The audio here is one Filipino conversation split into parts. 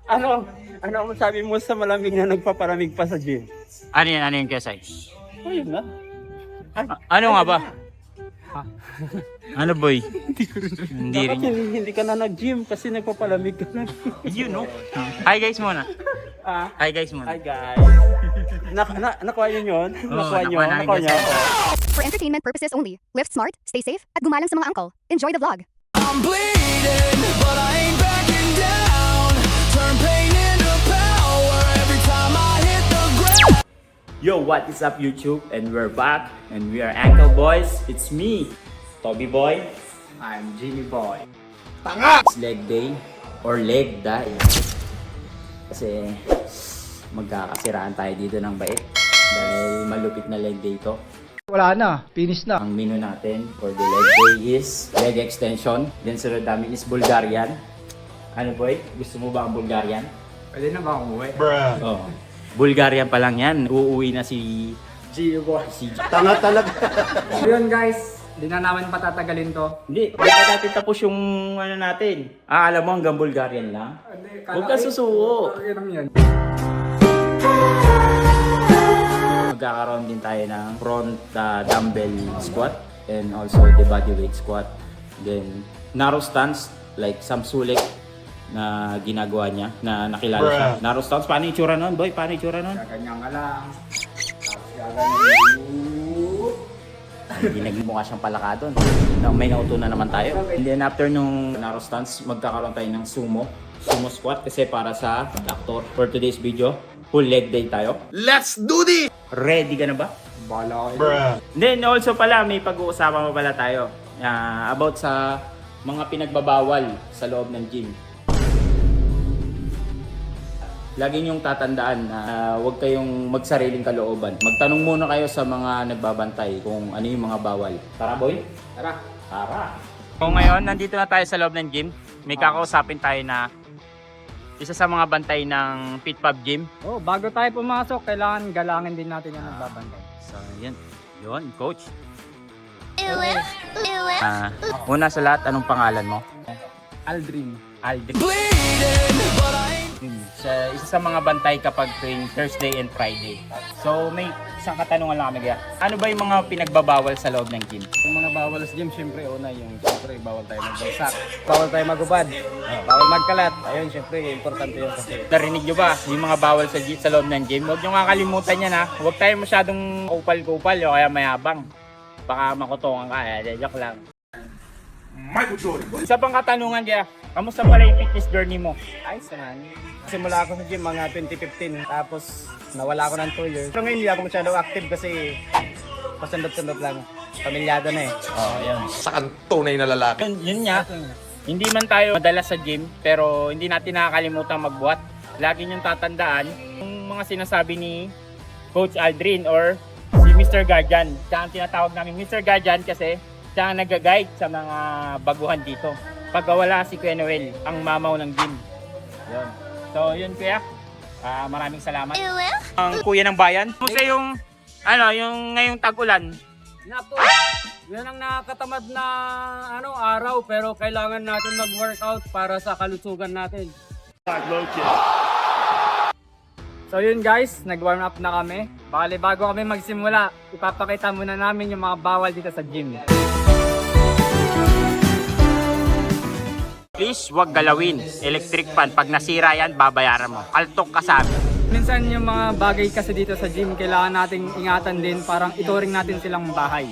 Ano? Ano ang sabi mo sa malamig na nagpapalamig pa sa gym? Ano yan? Ano yung Kesay? Ayun na. Ano nga ba? Ano boy? Hindi Dapat rin. hindi ka na nag-gym kasi nagpapalamig ka na. Yun no? Hi guys muna. Ah, Hi guys muna. hi guys. Nakuha niyo yun? Oo, Nakuha niyo? nakuha namin Nakuha niyo? kasi. For entertainment purposes only. Live smart, stay safe, at gumalang sa mga uncle. Enjoy the vlog. I'm bleeding, but I ain't backing down. Turn pain into power every time I hit the ground. Yo, what is up YouTube? And we're back and we are Ankle Boys. It's me, Toby Boy. I'm Jimmy Boy. It's leg day or leg day. Kasi magkakasiraan tayo dito ng bait dahil malupit na leg day to. Wala na, finish na. Ang menu natin for the leg day is leg extension. Then sunod namin is Bulgarian. Ano boy? Gusto mo ba ang Bulgarian? Pwede na ba umuwi? Oh. Bulgarian pa lang yan. Uuwi na si Gio boy. si Tanga talaga. Yun guys, di na namin patatagalin to. Hindi pa natin tapos yung ano natin. Alam mo hanggang Bulgarian lang? Huwag ka susuko. Yan. Magkakaroon din tayo ng front dumbbell squat and also the bodyweight squat. Then narrow stance like Sam Sulek na ginagawa niya na nakilala siya. Narrow stance, paano yung tsura nun boy? Paano yung tsura nun? Gaganyan ka lang. Hindi nagmumukha siyang palaka doon. May nauto na naman tayo. And then after nung narrow stance, magkakaroon tayo ng sumo squat kasi para sa actor. For today's video, full leg day tayo. Let's do this! Ready ka na ba? Bala kayo. Then also pala, may pag-uusapan pa pala tayo about sa mga pinagbabawal sa loob ng gym. Lagi niyong tatandaan na huwag kayong magsariling kalooban. Magtanong muna kayo sa mga nagbabantay kung ano yung mga bawal. Tara boy? Tara. Tara! So ngayon, nandito na tayo sa loob ng gym. May kakausapin tayo na isa sa mga bantay ng FitPub Gym. Oh, bago tayo pumasok, kailangan galangin din natin yung nagbabantay. So yun, yun coach. Una sa lahat, anong pangalan mo? Aldrin. Aldrin. Bleeding, but I ain't Isa sa mga bantay kapag tuwing Thursday and Friday. So may isang katanungan lang kami kaya. Ano ba yung mga pinagbabawal sa loob ng gym? Yung mga bawal sa gym, syempre una yung syempre bawal tayo magbagsak. Bawal tayo magubad. Bawal magkalat. Ayun, syempre importante yun kasi. Narinig nyo ba yung mga bawal sa loob ng gym? Huwag nyo kakalimutan yan ha. Huwag tayo masyadong kupal-kupal o kaya mayabang. Baka makutungan ka. Joke lang. Isa pang katanungan kaya, kamusta pala yung fitness journey mo? Ayos naman. Simula ako sa gym mga 2015. Tapos nawala ako ng 2 years. Pero ngayon hindi ako masyado active kasi pasundot-sundot lang. Pamilyado na eh. Oh, yan. Sa tunay na lalaki. Yun nga. Hindi man tayo madalas sa gym, pero hindi natin nakakalimutan magbuhat. Lagi niyong tatandaan yung mga sinasabi ni Coach Aldrin or si Mr. Guardian. Siya ang tinatawag namin Mr. Guardian kasi siya ang nag-guide sa mga baguhan dito. Pag wala si Kuya Noel, ang mamaw ng gym. Yun. So yun kuya. Maraming salamat. Ang kuya ng bayan. Kumusta yung yung ngayong tag-ulan? Napo, yan ang nakakatamad na araw pero kailangan natin mag-workout para sa kalusugan natin. So yun guys, nag-warm up na kami. Bale bago kami magsimula, ipapakita muna namin yung mga bawal dito sa gym. Please, wag galawin. Electric fan. Pag nasira yan, babayaran mo. Altok ka sa amin. Minsan yung mga bagay kasi dito sa gym, kailangan nating ingatan din, parang ituring natin silang bahay.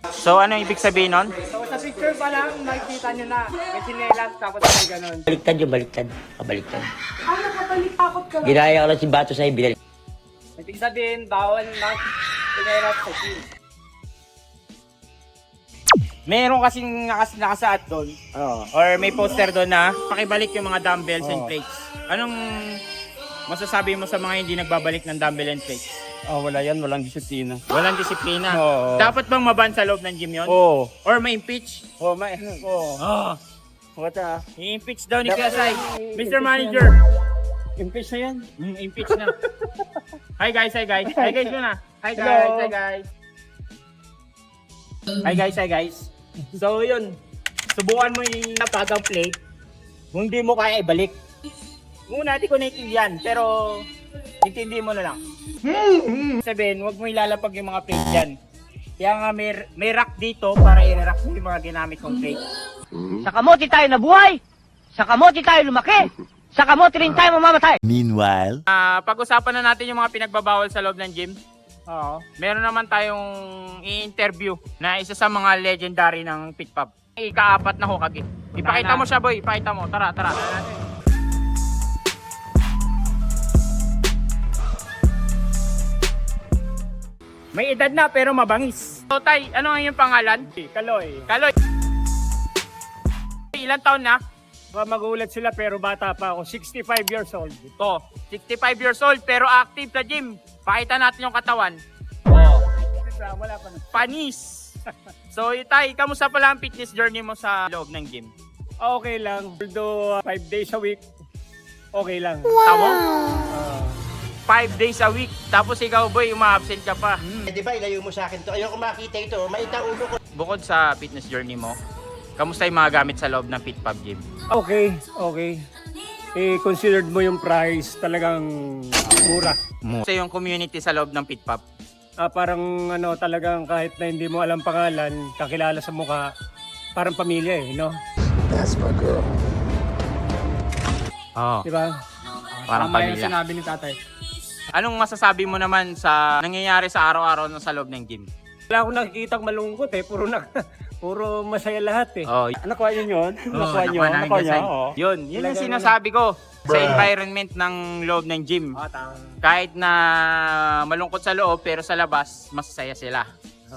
So, ano ibig sabihin nun? So sa picture pa lang, makikita nyo na, may sinelas tapos may ganun. Baliktad yung baliktad. Kabaliktad. Ginaya ko lang si Bato sa'yo, binalik. Ibig sabihin, bawal na sinelas sa gym. Meron kasing nakasaad doon. Or may poster doon na pakibalik yung mga dumbbells and plates. Anong masasabi mo sa mga hindi nagbabalik ng dumbbell and plates? Wala yan. Walang disiplina. Walang disiplina. Oo. Dapat bang maban sa loob ng gym yun? Oo. Or may impeach? Oo. What I-impeach daw ni Kasay. Mr. Manager. Impeach na yan. Impeach na. Hi guys, hi guys. Hi guys muna. Hi guys, hi guys. Hi guys, hi guys. So yun, subukan mo yung napagang plate. Kung di mo kaya ibalik. Muna, di ko naiintindihan, pero intindi mo na lang. Sabihin, huwag mo ilalapag yung mga plate dyan. Kaya nga may rack dito para i-rack mo yung mga ginamit kong plate. Sa kamote tayo nabuhay! Sa kamote tayo lumaki! Sa kamote rin tayo mamamatay! Meanwhile, Pag-usapan na natin yung mga pinagbabawal sa loob ng gym. Oo. Meron naman tayong i-interview na isa sa mga legendary ng Pit Pub. Ika-4 na Hokage. Ipakita mo siya, boy. Ipakita mo. Tara. May edad na pero mabangis. So, Tay, ano ang iyong pangalan? Kaloy. Ilan taon na? Magulat sila pero bata pa ako. 65 years old. Ito, 65 years old pero active sa gym. Pakita natin yung katawan. Oh, Wala pa na. panis. So, Tay, kamusta pala ang fitness journey mo sa loob ng gym? Okay lang. Although 5 days a week, okay lang. Tamo? 5 days a week. Tapos ikaw, boy, uma-absent ka pa. Di ba, ilayo mo sa akin to. Ayoko makita ito. Maita ulo ko. Bukod sa fitness journey mo, kamusta yung mga gamit sa loob ng Pit Pub Gym? Okay. Considered mo yung price, talagang mura. Sa yung community sa loob ng Pit Pub? Parang talagang kahit na hindi mo alam pangalan, kakilala sa mukha, parang pamilya no? Oo. Di ba? Parang pamilya. Sinabi ni tatay. Anong masasabi mo naman sa nangyayari sa araw-araw sa loob ng gym? Wala akong nakikitang malungkot puro masaya lahat Oh, Nakuha niyo yun? Nakuha niyo? namin Nakuha niyo? kasi. Oo. Yun ang sinasabi ko sa environment ng loob ng gym. Kahit na malungkot sa loob pero sa labas, masasaya sila.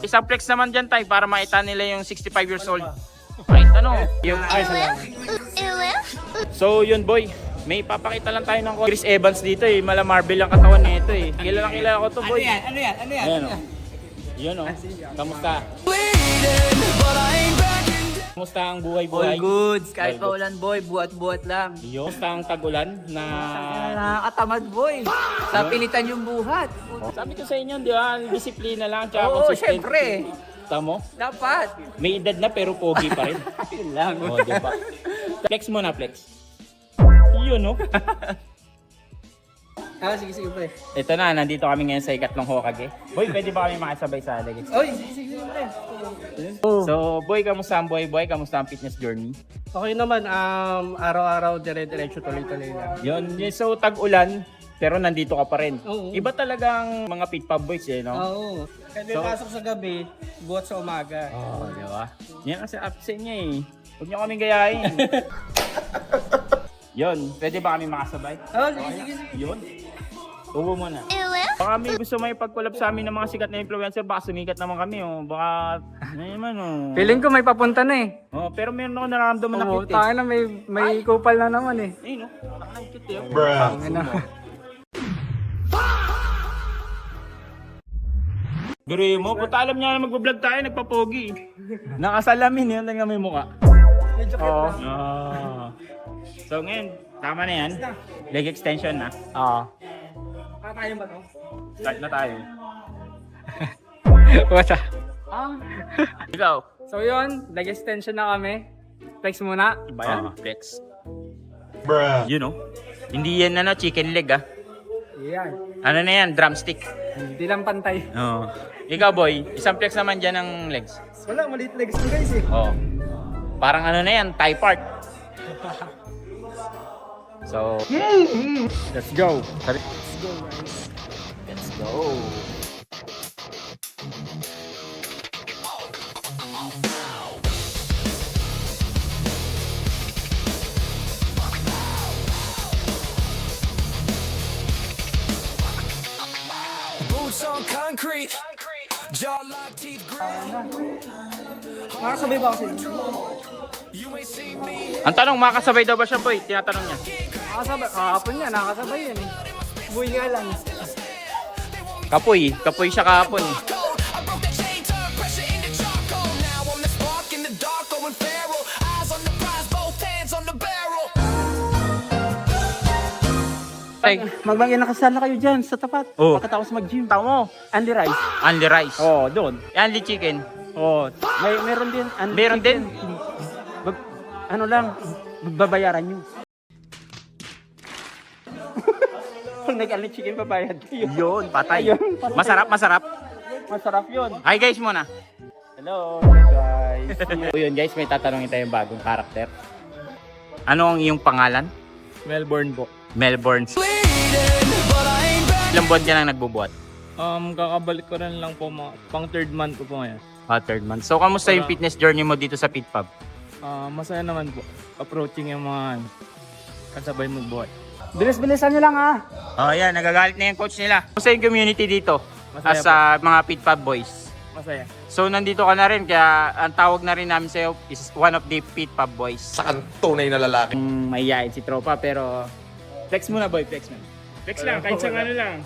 Isang flex naman dyan tayo para maita nila yung 65 years old. Kahit ano. Yung, so yun boy, may papakita lang tayo ng Chris Evans dito Mala Marvel ang katawan nito Kilala ko to boy. Ano yan? Ayan o. Yun o. Kamusta? Bleeding, but I ain't backing down. Kamusta ang buhay-buhay? all goods. Kahit All pa ulan boy, buhat-buhat lang. Yun. Kamusta ang tagulan na... Nakakatamad boy. Sa pilitan yung buhat. Sabi ko sa inyo, di ba? Disiplina lang, tsaka Oo, consistent. syempre. Tamo? Dapat. May edad na pero pogi pa rin. Yun lang. O, di ba? Flex mo na, flex. Yun, no? Sige pre. Ito na, nandito kami ngayon sa ikatlong Hokage. Boy, pwede ba kami makasabay sa legs? Oy, sige pre. So, boy, kamusta ang buhay-buhay? Kamusta ang fitness journey? Okay naman, araw-araw dire-diretso tuloy-tuloy lang. Yun, so tag-ulan, pero nandito ka pa rin. Oo. Iba talagang mga Pit Pub boys no? Oo. Kasi pasok sa gabi, buhat sa umaga. Oo, di ba? Yan kasi absent niya Huwag niyo kaming gayahin. Yun, pwede ba kami makasabay? Sige. Yun. Ubo mo na. Baka may gusto may pag-collab sa amin ng mga sikat na influencer, baka sumikat naman kami Baka, ano naman Feeling ko may papunta na pero meron ako nararamdaman na cute na may kupal na naman Ayun ang cute Biro mo, puta alam niya na magbablog tayo, nagpapogi. Nakasalamin yun, lang may mukha. Oo. So ngayon, tama na yan. Leg extension na. Oo. Kakain ba to? Start na tayo. What's up? Ikaw. So yun, leg extension na kami. Flex muna. Iba yan? Flex. You know? Hindi yan chicken leg Yan. Ano na yan? Drumstick. Hindi lang pantay. Oo. Ikaw boy, isang flex naman dyan ng legs. Wala, maliit legs ko guys Oo. Parang ano na yan, thigh part. So, let's go. Let's go. Boots on concrete. Jaw lock, teeth grit. Nakasabay ba kasi? You ain't seen me. Ang tanong, makasabay daw ba siya boy? Tinatanong niya. Nakasabay. Kahapon niya, nakasabay yan Buhay nga lang. Kapoy siya kahapon Cold. I broke the chain, turned pressure into charcoal. Now I'm the spark in the dark, going feral. Eyes on the prize, both hands on the barrel. Magbagay nakasala kayo dyan sa tapat. Oo. Pagkatapos mag-gym. Tao mo. Andy Rice. Only rice. Doon. Only chicken. Meron din. Meron din. Ano lang, babayaran nyo. Pag nag-alin chicken, babayad kayo. Yun, patay. Ayun, patay. Masarap, masarap. Masarap yun. Hi guys muna. Hello guys. So yun guys, may tatanungin tayong bagong karakter. Ano ang iyong pangalan? Melbourne po. Melbourne. Bleeding, but I ain't back. Ilang buwan ka nang nagbubuhat? Kakabalik ko rin lang po, pang third month ko po ngayon. Third month. So kamusta yung fitness journey mo dito sa Pit Pub? Masaya naman po. Approaching yung mga kasabay magbuhat. Bilis-bilisan nyo lang ha. Oh yan, nagagalit na yung coach nila. Kamusta yung community dito? Masaya As mga Pit Pub boys? Masaya. So nandito ka na rin, kaya ang tawag na rin namin sa'yo is one of the Pit Pub boys. Sakang tunay na lalaki. Mahihain si tropa pero flex muna boy, flex muna. Flex lang, kahit sa ano lang.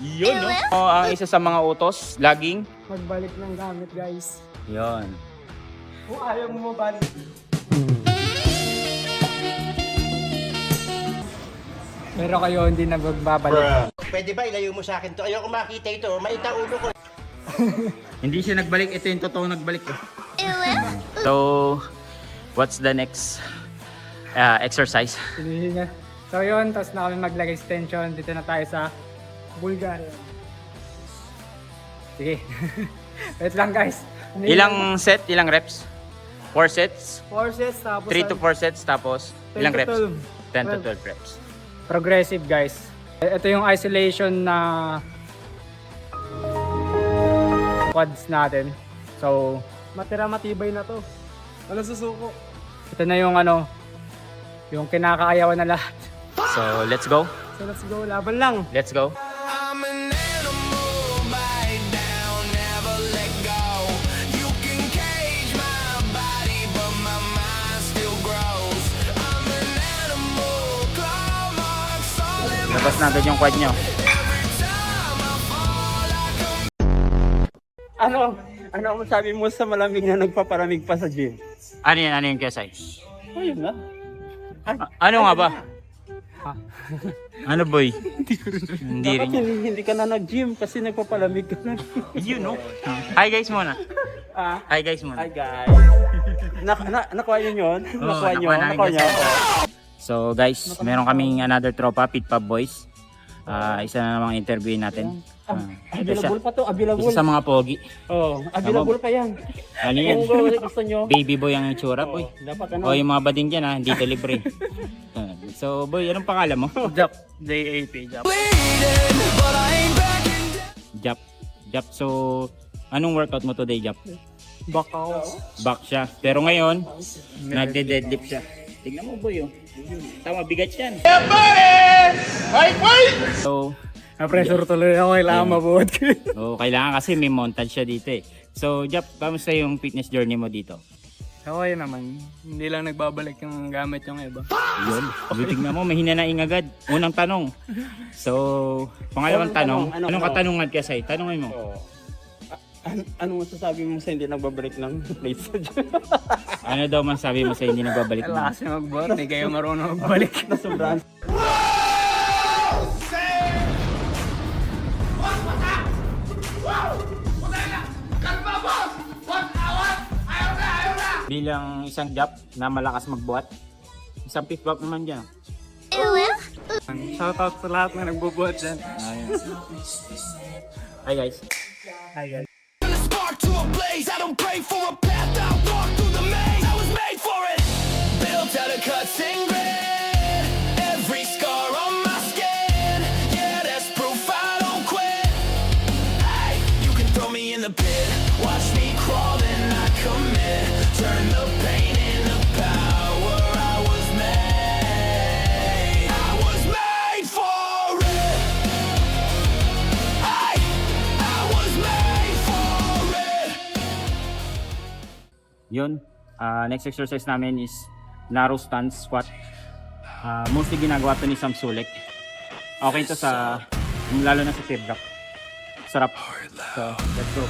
Yun no? Ang isa sa mga utos, laging Magbalik ng gamit guys. yun. Kung ayaw mo balik. Pero kayo hindi na magbabalik. Pwede ba ilayo mo sa akin to? Ayoko makita ito. Maita ulo ko. Hindi siya nagbalik, ito yung totoong nagbalik. So, what's the next exercise? Hinihinga. So yun, tapos na kami mag-leg extension. Dito na tayo sa Bulgaria. Sige. Wait lang guys. Ilang set, ilang reps? 4 sets? 4 sets tapos 3 to 4 sets, tapos 10 ilang to reps? 12. 10 to 12 reps. Progressive guys. Ito yung isolation na quads natin. So, matibay na to. Wala susuko. Ito na yung yung kinakaayawan na lahat. So, let's go. So let's go, laban lang. Let's go. I'm an animal, bite down, never let go. You can cage my body, but my mind still grows. I'm an animal, claw marks all in my Labas na agad yung quad nyo. time I fall, I come Ano ang sabi mo sa malamig na nagpaparamig pa sa gym? Ano yung kesay? Ayun na. Ano nga ba? Ano boy? Hindi Dapat rin. hindi ka na nag-gym kasi nagpapalamig ka na. You know. Hi guys muna. Hi guys muna. Hi guys. Nakuha nyo yun? Oo, Nakuha nyo? nakuha namin Nakuha nyo? kasi. So guys, meron kaming another tropa, Pit Pub Boys. Isa na namang interviewin natin. Ito siya. Available pa to, available. Isa sa mga pogi. Oh, available pa yan. Ano yan? Kung gusto nyo. Baby boy ang itsura boy. Dapat O yung mga bading dyan ha, hindi to libre. So boy, anong pangalan mo? Jap. J-A-P. Jap. bleeding, but I ain't backing down. Jap. Jap, so anong workout mo today, Jap? Back out. Back siya. Pero ngayon, nagde-deadlift siya. Tignan mo boy oh. Tama, bigat yan. Yeah, buddy! So, Na-pressure tuloy ako, kailangan mabuhat ko. kailangan kasi may montage siya dito eh. So, Jap, kamusta yung fitness journey mo dito? Okay naman. Hindi lang nagbabalik yung gamit yung iba. Yun. Tignan mo, may hinanaing agad. Unang tanong. So, pangalawang tanong. Anong katanungan kasi? Tanungin mo. Anong masasabi mo sa hindi nagbabalik ng place sa gym? Ano daw man sabi mo sa hindi nagbabalik mo? Lakas na magbuhat, hindi kayo marunong magbalik. Sobrang Bilang isang Jap na malakas magbuhat, isang Pit Pub naman dyan. Shoutout sa lahat na nagbubuhat dyan. Hi guys. Hi guys. From the spark to a blaze, I don't pray for a path. I walk through the maze. I was made for it. Built out of cuts and grit. Every scar on my skin. Yeah, that's proof I don't quit. Hey, you can throw me in the pit. Watch me crawl and I commit. Turn the pain into power. I was made. I was made for it. I was made for it. Yun. Next exercise namin is narrow stance squat. Mostly ginagawa to ni Sam Sulek. Okay to sa, lalo na sa tip drop. Sarap. So, let's go.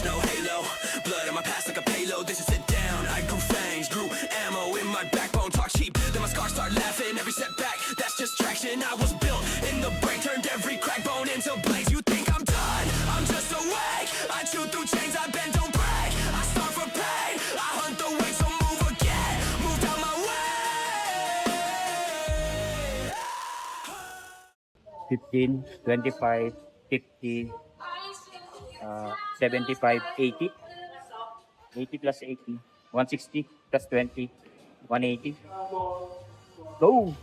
No halo, blood in my past like a payload. This is sit down. I grew fangs, grew ammo in my backbone. Talk cheap, then my scars start laughing. Every setback, that's just traction. I was built in the brain, turned every crack bone into blaze. You think I'm done? I'm just awake. I chew through 15, 25, 50, 75, 80. 80 plus 80. 160 plus 20. 180. Go!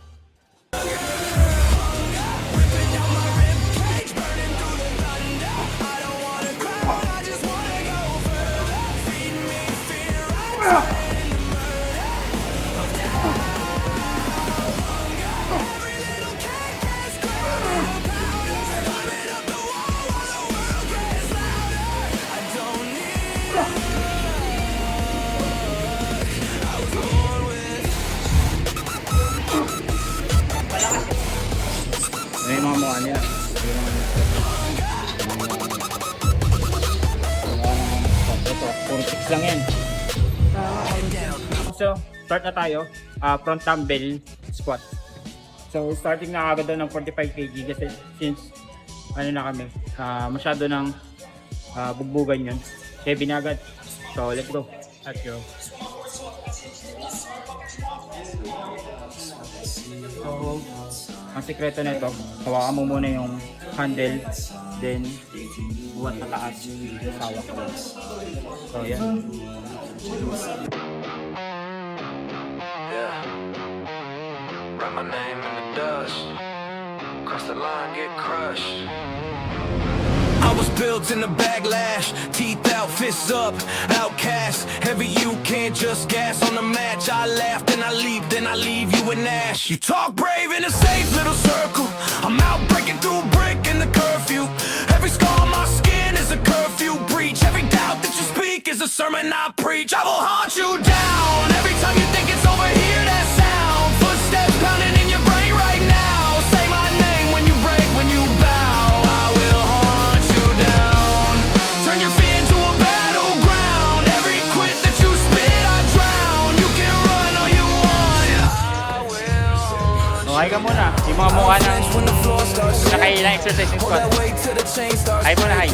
Ano yung mga mukha nila? Ito, puro 6 lang yan. So, start na tayo. Front dumbbell squat. So, starting na agad ng 45 kg kasi since ano na kami, masyado ng bugbugan yun. Heavy na agad. So, let's go. Let's go. So, ang sikreto nito, hawakan mo muna yung handle, then buwan na taas yung hawak ko. So, yan. Write my name in the dust. Cross the line, get crushed. I was built in the backlash, teeth out, fists up, outcast. Heavy, you can't just gas on the match. I laughed and I leaped, and I leave you in ash. You talk brave in a safe little circle. I'm out breaking through a brick in the curfew. Every scar on my skin is a curfew breach. Every doubt that you speak is a sermon I preach. I will haunt you down every time you think it's over. Hear that sound, footsteps pounding in your brain right now. Say my name when you break, when you bow. I will haunt you down. Turn your fear into a battleground. Every quit that you spit, I drown. You can run all you want. I will. Okay ka muna. Yung mga mukha ng nakailang exercise yung squat. Ay muna, ay.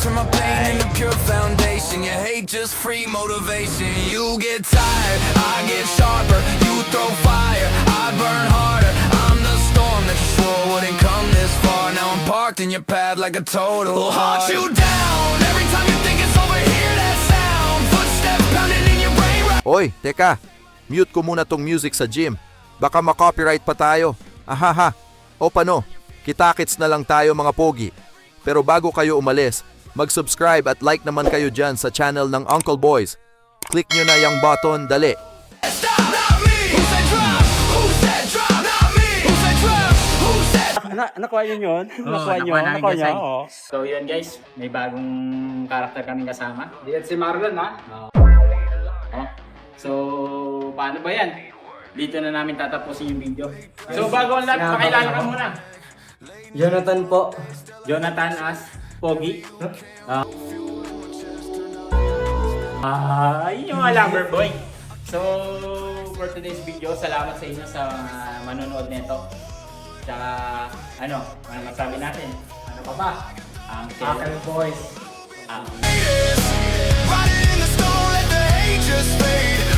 Turn my pain into pure foundation. Your hate just free motivation. You get tired, I get sharper. You throw fire, I burn harder. I'm the storm that you swore wouldn't come this far. Now I'm parked in your path like a total heart. Haunt you down every time you think it's over. Hear that sound, footsteps pounding in your brain right. Oy, teka. Mute ko muna tong music sa gym. Baka ma-copyright pa tayo. Ahaha. O pano, kita-kits na lang tayo mga pogi. Pero bago kayo umalis, mag-subscribe at like naman kayo dyan sa channel ng Uncle Boys. Click nyo na yung button, dali. Stop, not me. Who said drop? Who said drop? Not me. Who said drop? Who said Nakuha nyo yun? Nakuha nyo? nakuha namin Nakuha kasi. nyo? Oo. So, yun guys. May bagong karakter kaming kasama. Diyan si Marlon, ha? Oh. So, paano ba yan? Dito na namin tatapusin yung video. So, bago ang lahat, pakilala ka muna. Jonathan po. Jonathan as Pogi. Yun yung mga lover boy. So, for today's video, salamat sa inyo sa manonood nito. Tsaka, ano masabi natin? Ano pa ba? Uncle Boys. Riding in the storm, let the hate just fade.